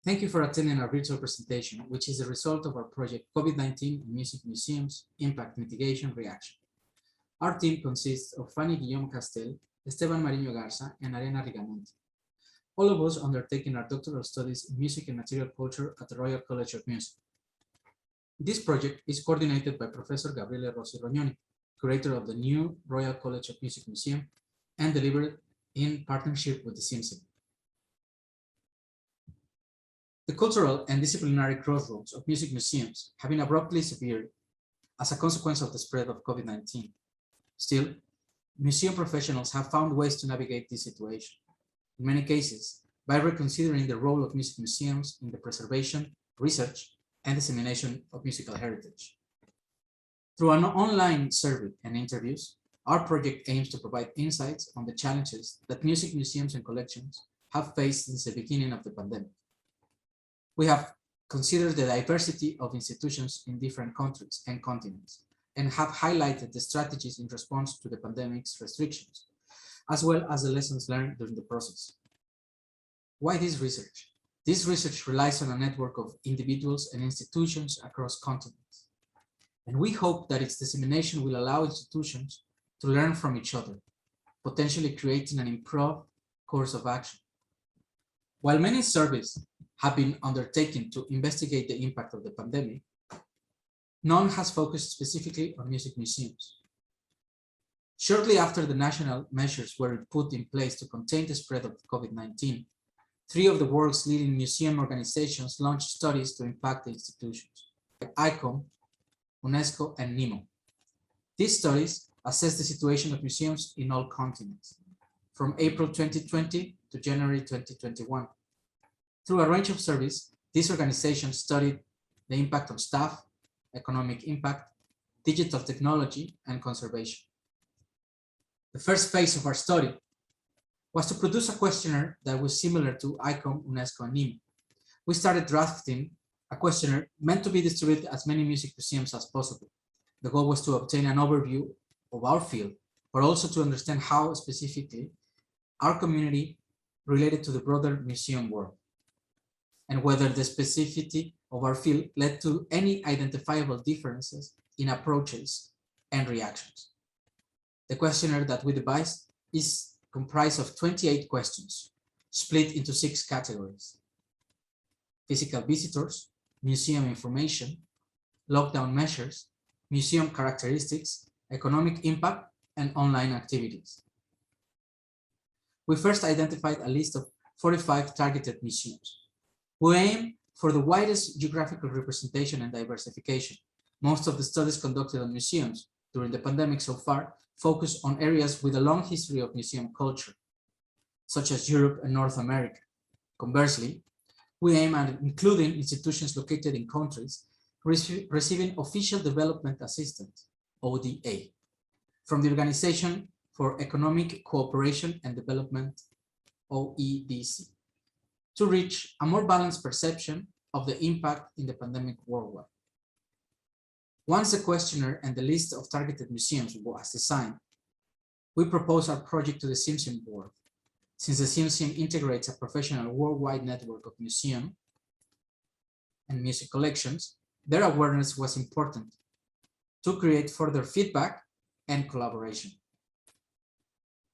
Thank you for attending our virtual presentation, which is the result of our project COVID-19 in Music Museums, Impact Mitigation Reaction. Our team consists of Fanny Guillaume-Castel, Esteban Mariño and Arianna Rigamonti. All of us undertaking our doctoral studies in music and material culture at the Royal College of Music. This project is coordinated by Professor Gabriele Rossi Rognoni, curator of the new Royal College of Music Museum, and delivered in partnership with the CMC. The cultural and disciplinary crossroads of music museums have been abruptly severed as a consequence of the spread of COVID-19. Still, museum professionals have found ways to navigate this situation, in many cases, by reconsidering the role of music museums in the preservation, research, and dissemination of musical heritage. Through an online survey and interviews, our project aims to provide insights on the challenges that music museums and collections have faced since the beginning of the pandemic. We have considered the diversity of institutions in different countries and continents, and have highlighted the strategies in response to the pandemic's restrictions, as well as the lessons learned during the process. Why this research? This research relies on a network of individuals and institutions across continents, and we hope that its dissemination will allow institutions to learn from each other, potentially creating an improved course of action. While many surveys have been undertaken to investigate the impact of the pandemic, none has focused specifically on music museums. Shortly after the national measures were put in place to contain the spread of COVID-19, 3 of the world's leading museum organizations launched studies to impact the institutions, like ICOM, UNESCO, and NEMO. These studies assess the situation of museums in all continents, from April 2020 to January 2021. Through a range of surveys, these organizations studied the impact on staff, economic impact, digital technology, and conservation. The first phase of our study was to produce a questionnaire that was similar to ICOM, UNESCO, and NEMO. We started drafting a questionnaire meant to be distributed as many music museums as possible. The goal was to obtain an overview of our field, but also to understand how specifically our community related to the broader museum world, and whether the specificity of our field led to any identifiable differences in approaches and reactions. The questionnaire that we devised is comprised of 28 questions, split into 6 categories: physical visitors, museum information, lockdown measures, museum characteristics, economic impact, and online activities. We first identified a list of 45 targeted museums. We aim for the widest geographical representation and diversification. Most of the studies conducted on museums during the pandemic so far focus on areas with a long history of museum culture, such as Europe and North America. Conversely, we aim at including institutions located in countries receiving official development assistance, ODA, from the Organization for Economic Cooperation and Development, OEDC, to reach a more balanced perception of the impact in the pandemic worldwide. Once the questionnaire and the list of targeted museums was designed, we proposed our project to the CMC board. Since the CMC integrates a professional worldwide network of museum and music collections, their awareness was important to create further feedback and collaboration.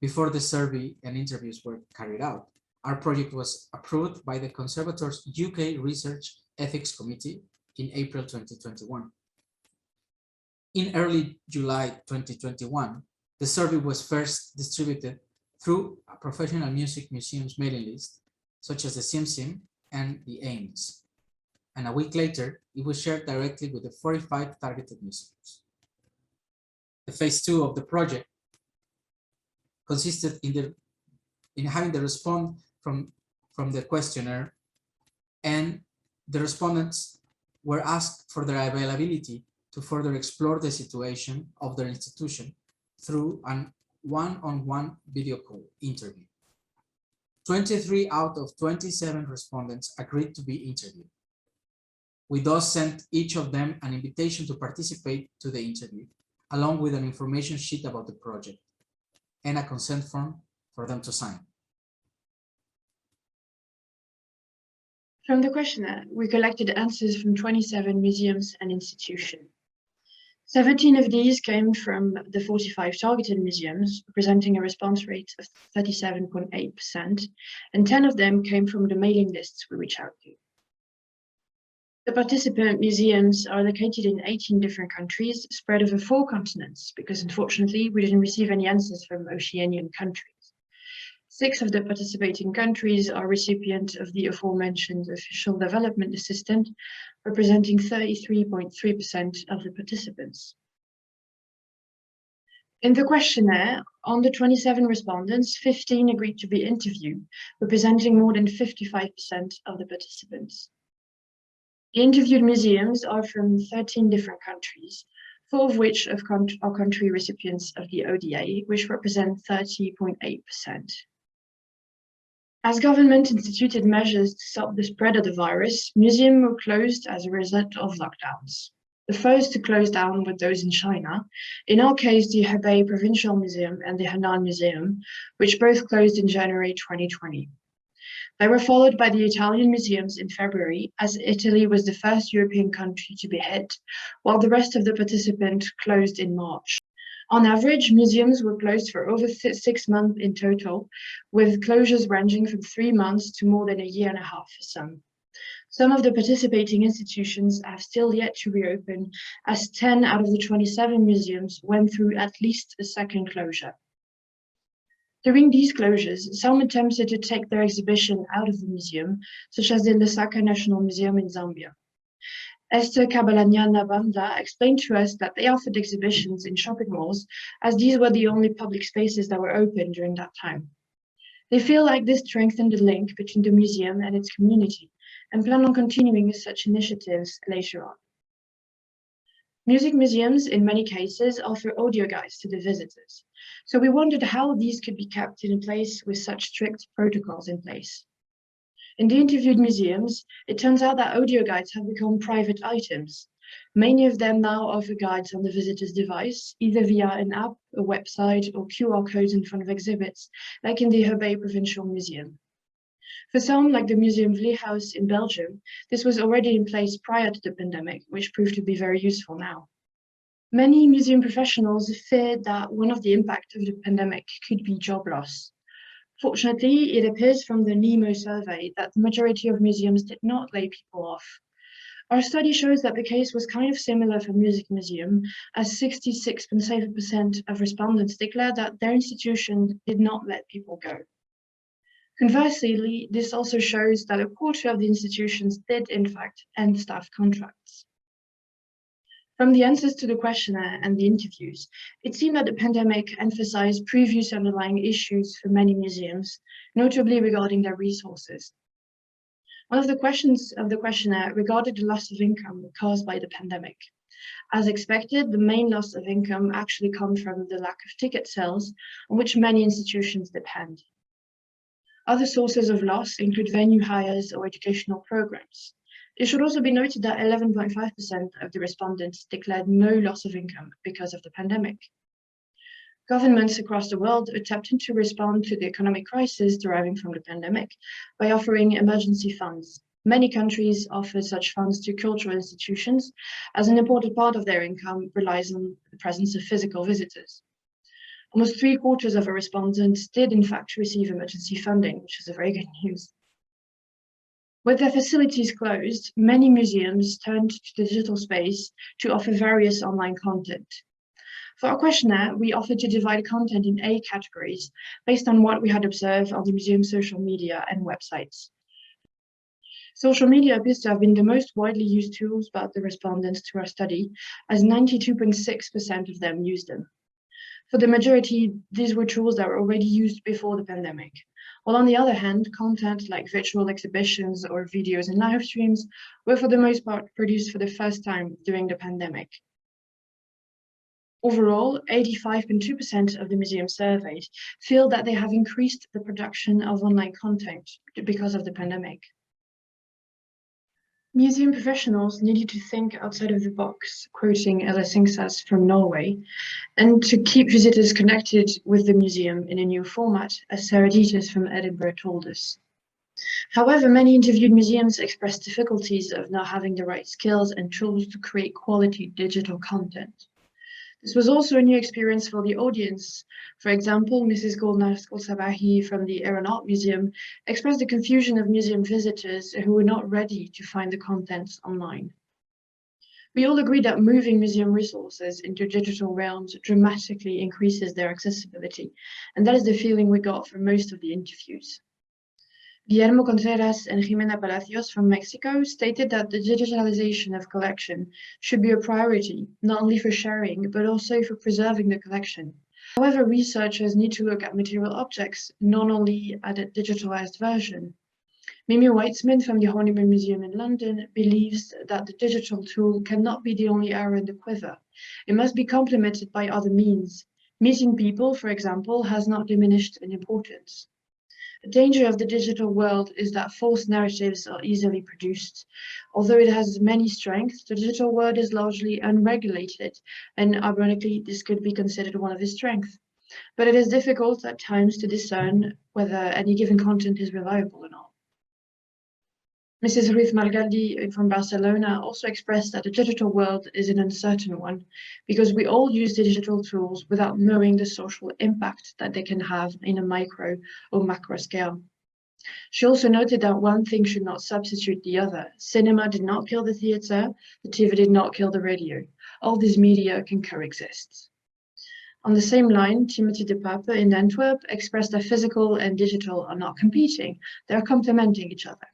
Before the survey and interviews were carried out, our project was approved by the Conservator's UK Research Ethics Committee in April 2021. In early July 2021, the survey was first distributed through a professional music museums mailing list, such as the CMSIM and the AIMS. And a week later, it was shared directly with the 45 targeted museums. The phase 2 of the project consisted in having the response from the questionnaire, and the respondents were asked for their availability to further explore the situation of their institution through an one-on-one video call interview. 23 out of 27 respondents agreed to be interviewed. We thus sent each of them an invitation to participate to the interview, along with an information sheet about the project and a consent form for them to sign. From the questionnaire, we collected answers from 27 museums and institutions. 17 of these came from the 45 targeted museums, representing a response rate of 37.8%, and 10 of them came from the mailing lists we reach out to. The participant museums are located in 18 different countries, spread over 4 continents, because unfortunately we didn't receive any answers from Oceanian countries. 6 of the participating countries are recipients of the aforementioned official development assistance, representing 33.3% of the participants. In the questionnaire, on the 27 respondents, 15 agreed to be interviewed, representing more than 55% of the participants. The interviewed museums are from 13 different countries, 4 of which are country recipients of the ODA, which represent 30.8%. As government instituted measures to stop the spread of the virus, museums were closed as a result of lockdowns. The first to close down were those in China, in our case the Hebei Provincial Museum and the Henan Museum, which both closed in January 2020. They were followed by the Italian museums in February, as Italy was the first European country to be hit, while the rest of the participants closed in March. On average, museums were closed for over 6 months in total, with closures ranging from 3 months to more than a year and a half for some. Some of the participating institutions have still yet to reopen, as 10 out of the 27 museums went through at least a second closure. During these closures, some attempted to take their exhibition out of the museum, such as the Lusaka National Museum in Zambia. Esther Kabalanya-Nabanda explained to us that they offered exhibitions in shopping malls, as these were the only public spaces that were open during that time. They feel like this strengthened the link between the museum and its community, and plan on continuing with such initiatives later on. Music museums, in many cases, offer audio guides to the visitors, so we wondered how these could be kept in place with such strict protocols in place. In the interviewed museums, it turns out that audio guides have become private items. Many of them now offer guides on the visitor's device, either via an app, a website, or QR codes in front of exhibits, like in the Hebei Provincial Museum. For some, like the Museum Vleehouse in Belgium, this was already in place prior to the pandemic, which proved to be very useful now. Many museum professionals feared that one of the impacts of the pandemic could be job loss. Fortunately, it appears from the NEMO survey that the majority of museums did not lay people off. Our study shows that the case was kind of similar for music museum, as 66.7% of respondents declared that their institution did not let people go. Conversely, this also shows that a quarter of the institutions did in fact end staff contracts. From the answers to the questionnaire and the interviews, it seemed that the pandemic emphasized previous underlying issues for many museums, notably regarding their resources. One of the questions of the questionnaire regarded the loss of income caused by the pandemic. As expected, the main loss of income actually comes from the lack of ticket sales, on which many institutions depend. Other sources of loss include venue hires or educational programs. It should also be noted that 11.5% of the respondents declared no loss of income because of the pandemic. Governments across the world attempted to respond to the economic crisis deriving from the pandemic by offering emergency funds. Many countries offer such funds to cultural institutions, as an important part of their income relies on the presence of physical visitors. Almost 3/4 of our respondents did in fact receive emergency funding, which is a very good news. With their facilities closed, many museums turned to the digital space to offer various online content. For our questionnaire, we offered to divide content in 8 categories based on what we had observed on the museum's social media and websites. Social media appears to have been the most widely used tools by the respondents to our study, as 92.6% of them used them. For the majority, these were tools that were already used before the pandemic. While on the other hand, content like virtual exhibitions or videos and live streams were for the most part produced for the first time during the pandemic. Overall, 85.2% of the museum surveyed feel that they have increased the production of online content because of the pandemic. Museum professionals needed to think outside of the box, quoting Ella Singsas from Norway, and to keep visitors connected with the museum in a new format, as Sarah Dieters from Edinburgh told us. However, many interviewed museums expressed difficulties of not having the right skills and tools to create quality digital content. This was also a new experience for the audience. For example, Mrs. Golnar-Sabahi from the Aeronaut Museum expressed the confusion of museum visitors who were not ready to find the contents online. We all agree that moving museum resources into digital realms dramatically increases their accessibility, and that is the feeling we got from most of the interviews. Guillermo Contreras and Jimena Palacios from Mexico stated that the digitalization of collection should be a priority, not only for sharing, but also for preserving the collection. However, researchers need to look at material objects, not only at a digitalized version. Mimi Weitzman from the Honeymoon Museum in London believes that the digital tool cannot be the only arrow in the quiver. It must be complemented by other means. Meeting people, for example, has not diminished in importance. The danger of the digital world is that false narratives are easily produced. Although it has many strengths, the digital world is largely unregulated, and ironically, this could be considered one of its strengths. But it is difficult at times to discern whether any given content is reliable or not. Mrs. Ruth Margaldi from Barcelona also expressed that the digital world is an uncertain one because we all use digital tools without knowing the social impact that they can have in a micro or macro scale. She also noted that one thing should not substitute the other. Cinema did not kill the theatre, the TV did not kill the radio. All these media can coexist. On the same line, Timothy de Pape in Antwerp expressed that physical and digital are not competing, they are complementing each other.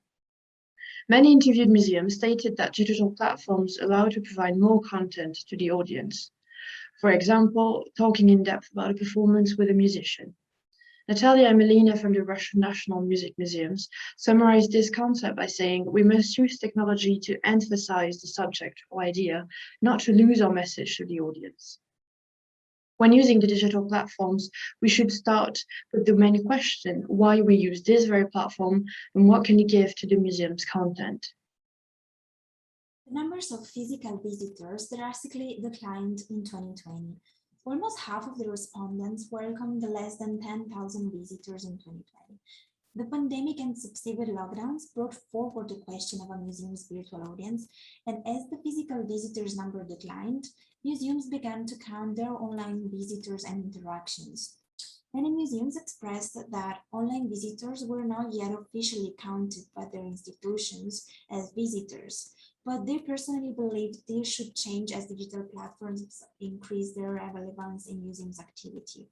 Many interviewed museums stated that digital platforms allow to provide more content to the audience. For example, talking in depth about a performance with a musician. Natalia and Melina from the Russian National Music Museums summarized this concept by saying, we must use technology to emphasize the subject or idea, not to lose our message to the audience. When using the digital platforms, we should start with the main question, why we use this very platform and what can you give to the museum's content. The numbers of physical visitors drastically declined in 2020. Almost half of the respondents welcomed less than 10,000 visitors in 2020. The pandemic and subsequent lockdowns brought forward the question of a museum's virtual audience, and as the physical visitors number declined, museums began to count their online visitors and interactions. Many museums expressed that online visitors were not yet officially counted by their institutions as visitors, but they personally believed this should change as digital platforms increase their relevance in museums' activity.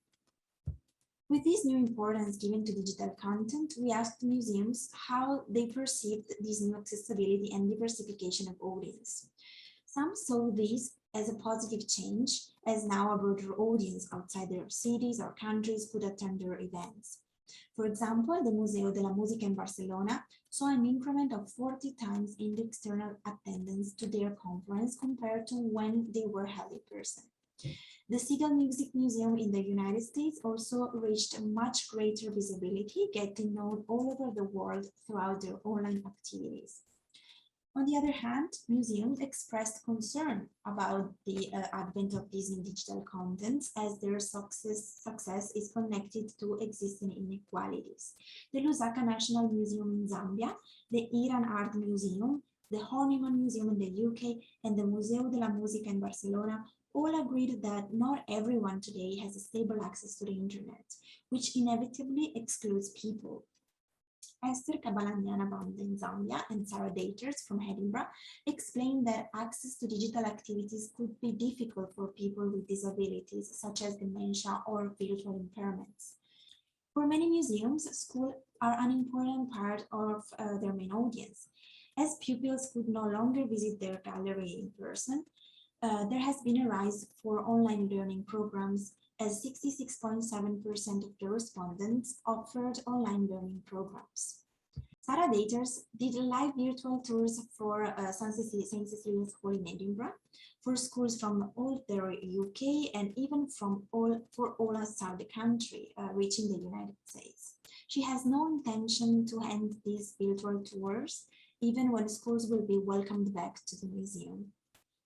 With this new importance given to digital content, we asked museums how they perceived this new accessibility and diversification of audience. Some saw this as a positive change, as now a broader audience outside their cities or countries could attend their events. For example, the Museo de la Música in Barcelona saw an increment of 40 times in the external attendance to their conference compared to when they were held in person. The Siegel Music Museum in the United States also reached much greater visibility, getting known all over the world throughout their online activities. On the other hand, museums expressed concern about the advent of these new digital contents as their success is connected to existing inequalities. The Lusaka National Museum in Zambia, the Iran Art Museum, the Honeymoon Museum in the UK, and the Museo de la Música in Barcelona all agreed that not everyone today has a stable access to the internet, which inevitably excludes people. Esther Kabalanyana-Banda in Zambia and Sarah Daters from Edinburgh explained that access to digital activities could be difficult for people with disabilities, such as dementia or visual impairments. For many museums, schools are an important part of their main audience. As pupils could no longer visit their gallery in person, there has been a rise for online learning programs, as 66.7% of the respondents offered online learning programs. Sarah Daters did live virtual tours for St. Cecilia School in Edinburgh, for schools from all the UK and even for all outside the country, reaching the United States. She has no intention to end these virtual tours, even when schools will be welcomed back to the museum.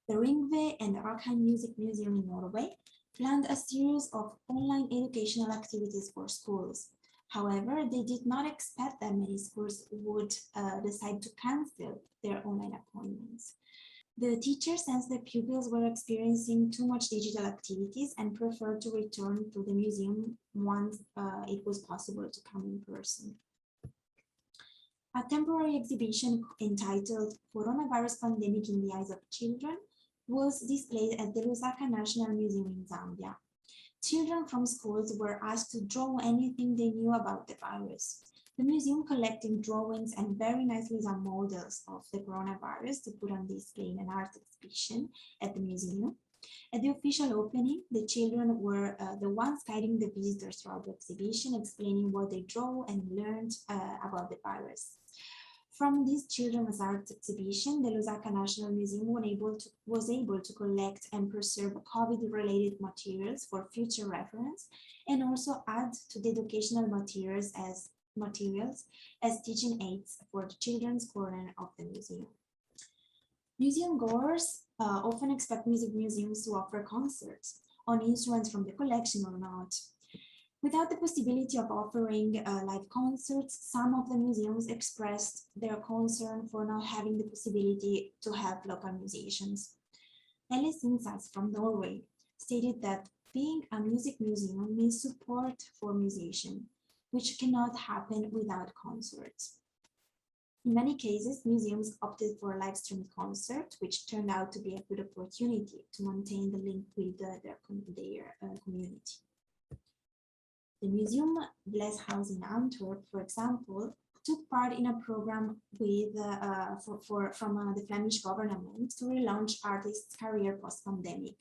The Ringve and Rockheim Music Museum in Norway planned a series of online educational activities for schools. However, they did not expect that many schools would decide to cancel their online appointments. The teachers sensed that pupils were experiencing too much digital activities and preferred to return to the museum once it was possible to come in person. A temporary exhibition entitled Coronavirus Pandemic in the Eyes of Children was displayed at the Lusaka National Museum in Zambia. Children from schools were asked to draw anything they knew about the virus. The museum collected drawings and very nicely done models of the coronavirus to put on display in an art exhibition at the museum. At the official opening, the children were the ones guiding the visitors throughout the exhibition, explaining what they drew and learned about the virus. From this children's art exhibition, the Lusaka National Museum was able to collect and preserve COVID-related materials for future reference, and also add to the educational materials as teaching aids for the children's corner of the museum. Museum goers often expect music museums to offer concerts on instruments from the collection or not. Without the possibility of offering live concerts, some of the museums expressed their concern for not having the possibility to have local musicians. Alice Insats from Norway stated that being a music museum means support for musicians, which cannot happen without concerts. In many cases, museums opted for a live-streamed concert, which turned out to be a good opportunity to maintain the link with their community. The Museum Bless House in Antwerp, for example, took part in a program with, from the Flemish government to relaunch artists' career post-pandemic.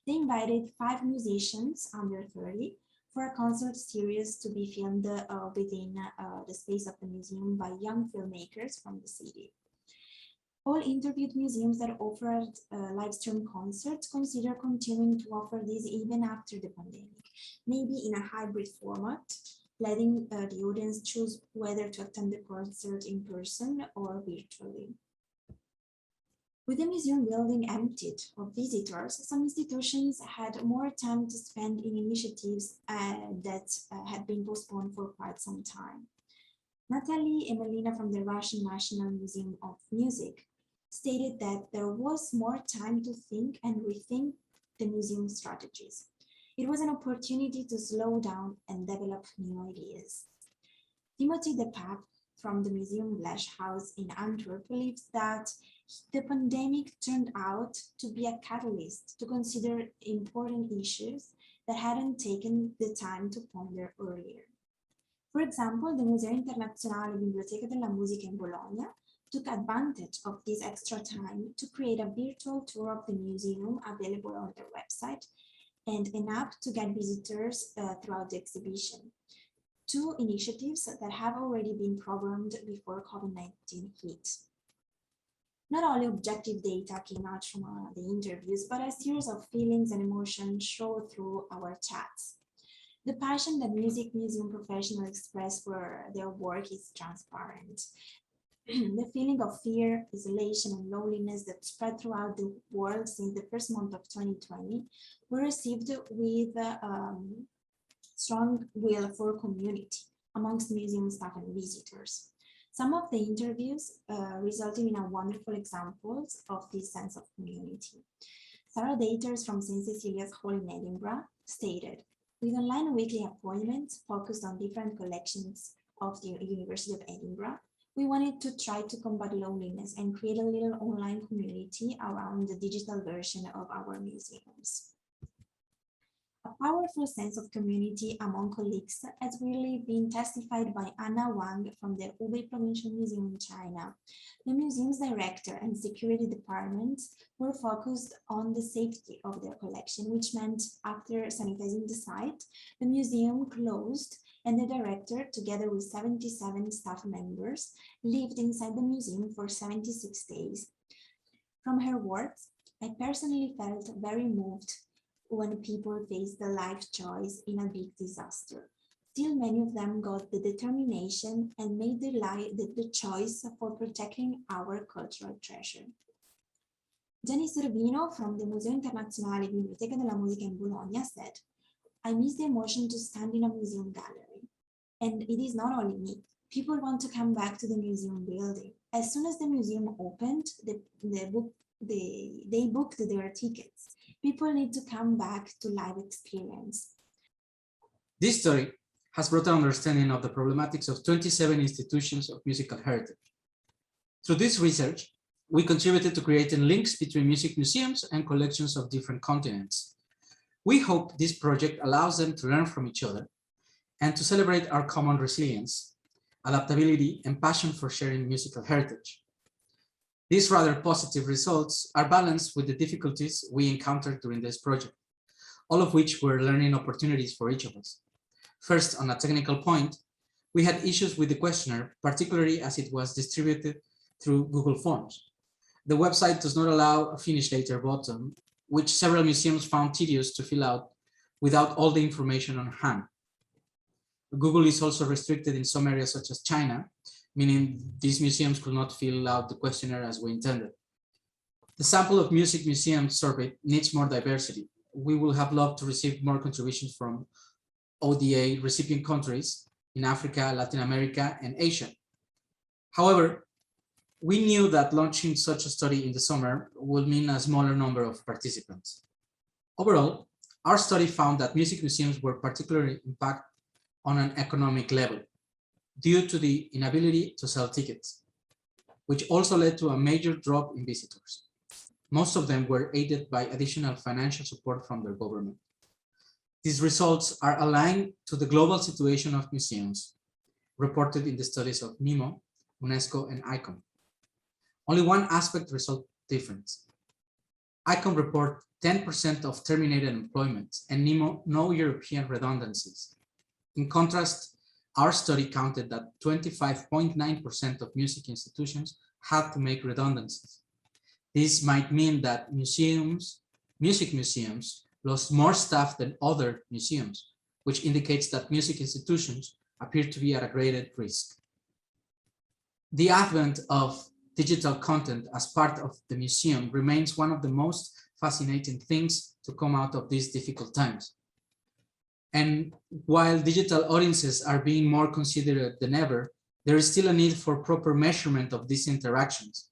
They invited 5 musicians under 30 for a concert series to be filmed within the space of the museum by young filmmakers from the city. All interviewed museums that offered live stream concerts consider continuing to offer these even after the pandemic, maybe in a hybrid format, letting the audience choose whether to attend the concert in person or virtually. With the museum building emptied of visitors, some institutions had more time to spend in initiatives that had been postponed for quite some time. Natalie Emelina from the Russian National Museum of Music stated that there was more time to think and rethink the museum strategies. It was an opportunity to slow down and develop new ideas. Timothy De Pape from the Museum Blesch House in Antwerp believes that the pandemic turned out to be a catalyst to consider important issues that hadn't taken the time to ponder earlier. For example, the Museo Internazionale Biblioteca della Musica in Bologna took advantage of this extra time to create a virtual tour of the museum available on their website and an app to guide visitors throughout the exhibition. 2 initiatives that have already been programmed before COVID-19 hit. Not only objective data came out from the interviews, but a series of feelings and emotions showed through our chats. The passion that music museum professionals express for their work is transparent. The feeling of fear, isolation, and loneliness that spread throughout the world since the first month of 2020 were received with strong will for community amongst museum staff and visitors. Some of the interviews resulted in wonderful examples of this sense of community. Sarah Daters from St. Cecilia's Hall in Edinburgh stated, with online weekly appointments focused on different collections of the University of Edinburgh, we wanted to try to combat loneliness and create a little online community around the digital version of our museums. A powerful sense of community among colleagues has really been testified by Anna Wang from the Hubei Provincial Museum in China. The museum's director and security departments were focused on the safety of their collection, which meant after sanitizing the site, the museum closed and the director, together with 77 staff members, lived inside the museum for 76 days. From her words, I personally felt very moved when people face the life choice in a big disaster. Still, many of them got the determination and made the choice for protecting our cultural treasure. Gianni Servino from the Museo Internazionale Biblioteca della Musica in Bologna said, I miss the emotion to stand in a museum gallery. And it is not only me. People want to come back to the museum building. As soon as the museum opened, they booked their tickets. People need to come back to live experience. This study has brought an understanding of the problematics of 27 institutions of musical heritage. Through this research, we contributed to creating links between music museums and collections of different continents. We hope this project allows them to learn from each other and to celebrate our common resilience, adaptability, and passion for sharing musical heritage. These rather positive results are balanced with the difficulties we encountered during this project, all of which were learning opportunities for each of us. First, on a technical point, we had issues with the questionnaire, particularly as it was distributed through Google Forms. The website does not allow a finish later button, which several museums found tedious to fill out without all the information on hand. Google is also restricted in some areas such as China, meaning these museums could not fill out the questionnaire as we intended. The sample of music museums surveyed needs more diversity. We will have loved to receive more contributions from ODA recipient countries in Africa, Latin America, and Asia. However, we knew that launching such a study in the summer would mean a smaller number of participants. Overall, our study found that music museums were particularly impacted on an economic level due to the inability to sell tickets, which also led to a major drop in visitors. Most of them were aided by additional financial support from their government. These results are aligned to the global situation of museums reported in the studies of MIMO, UNESCO, and ICOM. Only one aspect result difference. ICOM report 10% of terminated employment and MIMO no European redundancies. In contrast, our study counted that 25.9% of music institutions had to make redundancies. This might mean that music museums lost more staff than other museums, which indicates that music institutions appear to be at a greater risk. The advent of digital content as part of the museum remains one of the most fascinating things to come out of these difficult times. And while digital audiences are being more considerate than ever, there is still a need for proper measurement of these interactions.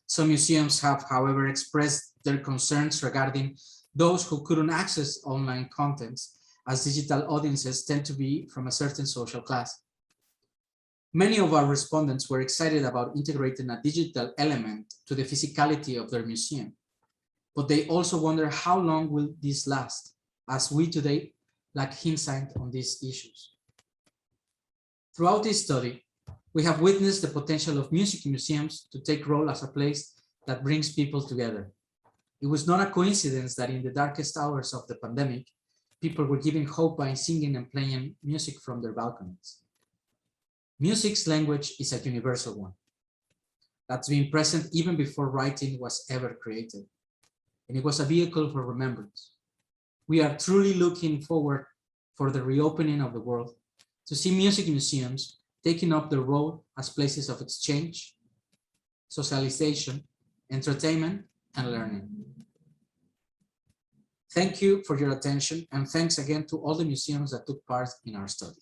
Some museums have, however, expressed their concerns regarding those who couldn't access online contents, as digital audiences tend to be from a certain social class. Many of our respondents were excited about integrating a digital element to the physicality of their museum, but they also wonder how long will this last, as we today lack insight on these issues. Throughout this study, we have witnessed the potential of music museums to take role as a place that brings people together. It was not a coincidence that in the darkest hours of the pandemic, people were giving hope by singing and playing music from their balconies. Music's language is a universal one that's been present even before writing was ever created, and it was a vehicle for remembrance. We are truly looking forward for the reopening of the world to see music museums taking up their role as places of exchange, socialization, entertainment, and learning. Thank you for your attention, and thanks again to all the museums that took part in our study.